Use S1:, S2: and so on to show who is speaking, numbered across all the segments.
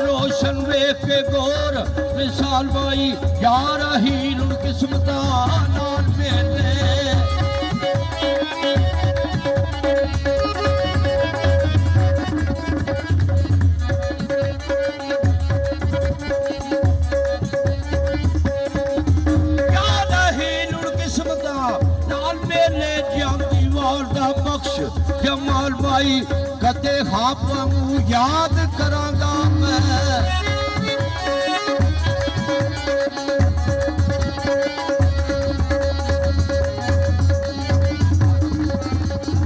S1: रोशन वेख के गोर मिसाल बाई यार हील किस्मत नाल मेले यार हील किस्मत नाल मेले जाती वाल दा बख्श जमाल बाई कदे खापां याद करांगा मैं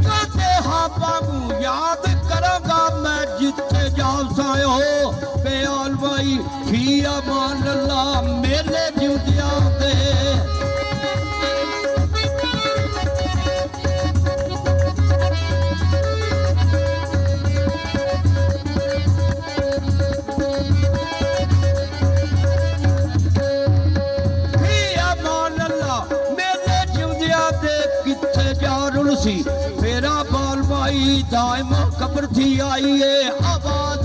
S1: कदे खापां याद करांगा मैं जिथे जाओ बेआल भाई फी अमान अल्लाह मेरे जुदिया दे मेरा बाल भाई दायमा कब्र थी आई है आबाद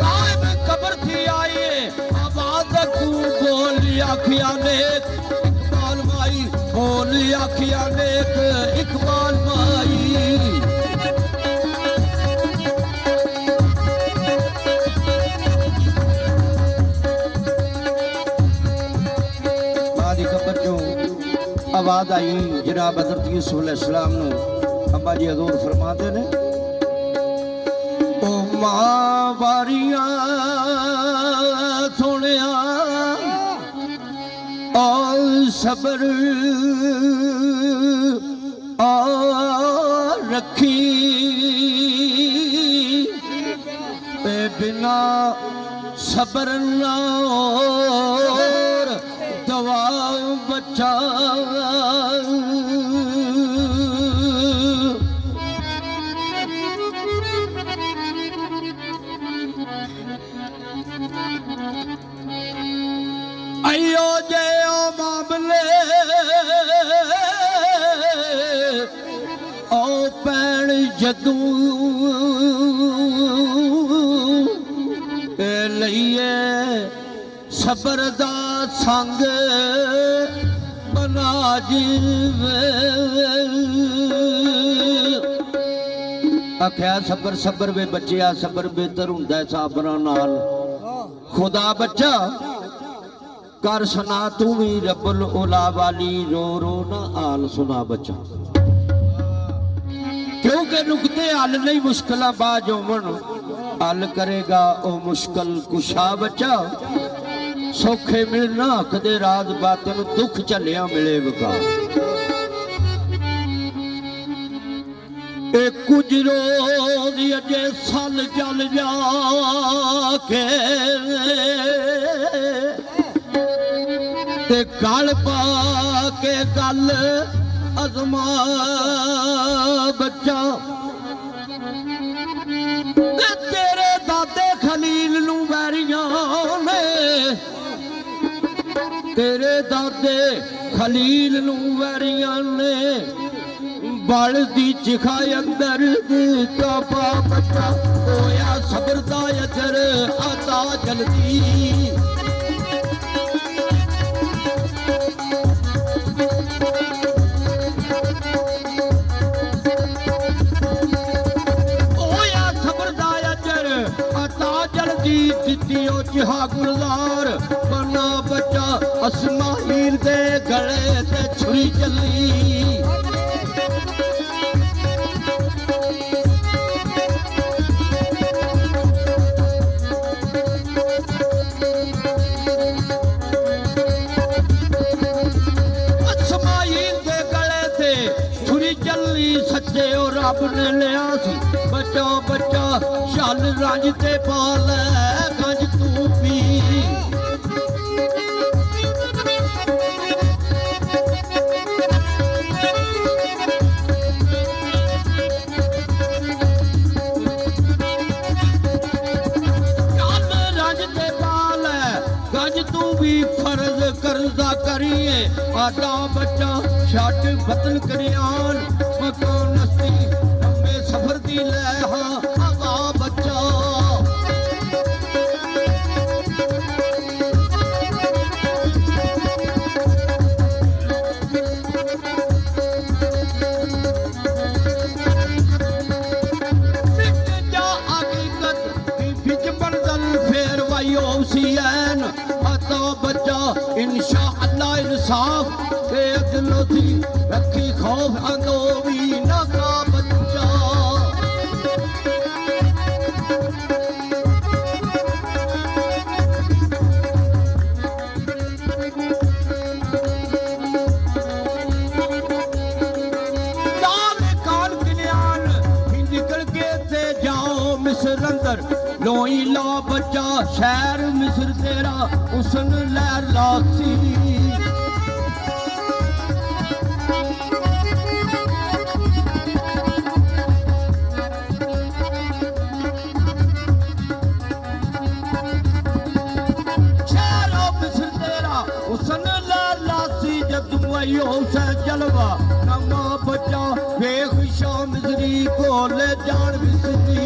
S1: दायम कब्र थी आई है आबाद बोली आखिया ने इकबाल भाई बोली आखिया ने इकबाल भाई आवाज आई जनाब हज़रत यूसुफ अलैहिस्सलाम नु अम्मा जी हजूर फरमाते ने ओ मां वारियां सोनिया ओ सबर आ रखी बिना सबर ना दवा बच्चा आयो जे मामले ओ पैण जदू लइए सबर दा संग बना जीवे आख्या सबर सबर वे बच्चिया सबर बेहतर हुंदा साबरा नाल खुदा बच्चा कर सुना तू भी रब्बुल उला वाली रो रो ना आल सुना बच्चा क्योंकि नुकते हल नहीं मुश्किल बाज होवन हल करेगा ओ मुश्किल कुशा बच्चा सौखे मिलना कदे राज बातन दुख चलिया मिले बका कुछ रोज अजे सल चल जा के गल पा के गल अजमा बच्चा तेरे दादे खलील नू वैरियां ने तेरे दादे खलील नू वैरियां ने बल दी चिखाई अंदर पा बच्चा होया सबर दा अजर आता जल्दी जिहा गुलजार बना बच्चा अस्माइल दे गले ते छुरी चली अस्माइल दे गले ते छुरी चली सच्चे और रब ने लिया सी बच्चा बच्चा शल रंज ते पाल गंज तू पी ਆਟਾ ਬੱਚਾ ਛੱਡ ਬਦਲ ਕਰਿਆਨ ਮਕਾਨ ਨਸਤੀ ਲੰਬੇ ਸਫ਼ਰ ਦੀ ਲੈ ਹਾਂ ਆਗਾ ਬੱਚਾ सीन अतो बच्चा इंशाअल्लाह इंसाफ के दिलों थी रखी खौफ अंदो भी ना का बच्चा कान कल्याण निकल के थे जाओ मिस्र अंदर लोई ला बच्चा शहर मिस्र तेरा उसन लहर लासी शहर मिस्र तेरा उसन लहर लासी जब वही से जलवा नमा बच्चा बेखुशा मिस्री बोले जान मिस्री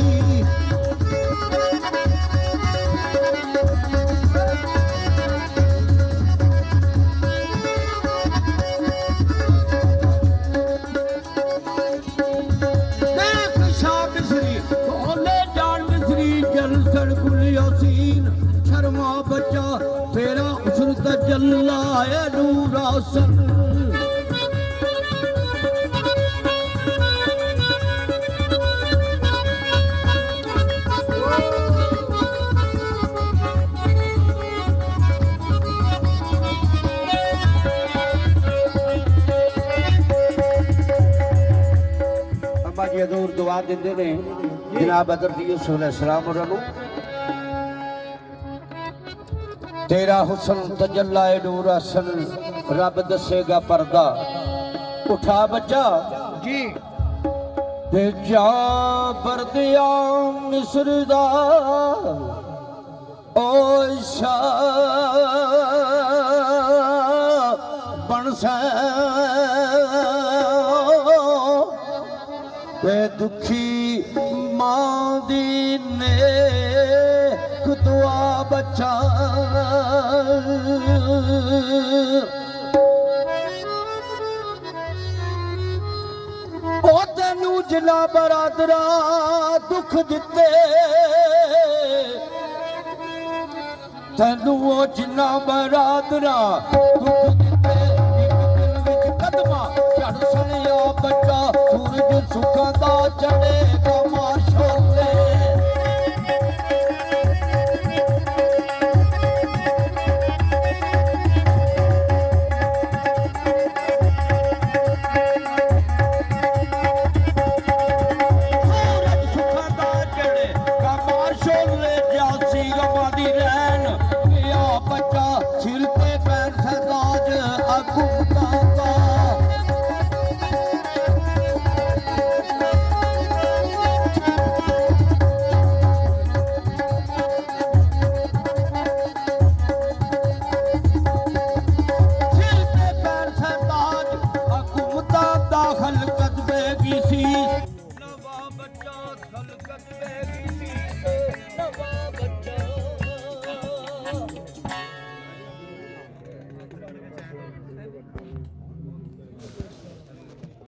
S1: शर्मा बच्चा तेरा उसन तजल्ला है नूरासन अम्मा जी हजूर दुआ देंदे ने जनाब हज़रत यूसुफ अलैहिस्सलाम होरां नूं तेरा हुसन तजल्ला नूर हसन रब दसेगा पर्दा उठा बच्चा जी भेजा परदिया मिस्र दा ओ बन से दुखी मां दी ने दुआ बच्चा ओ तेनू जिला बरादरा दुख दिते तेनू ओ जिला बरादरा दुख दिते एक दिन विच कदमा झड़ सनिया बच्चा सूरज सुखां दा चढ़ेगा माशाअल्लाह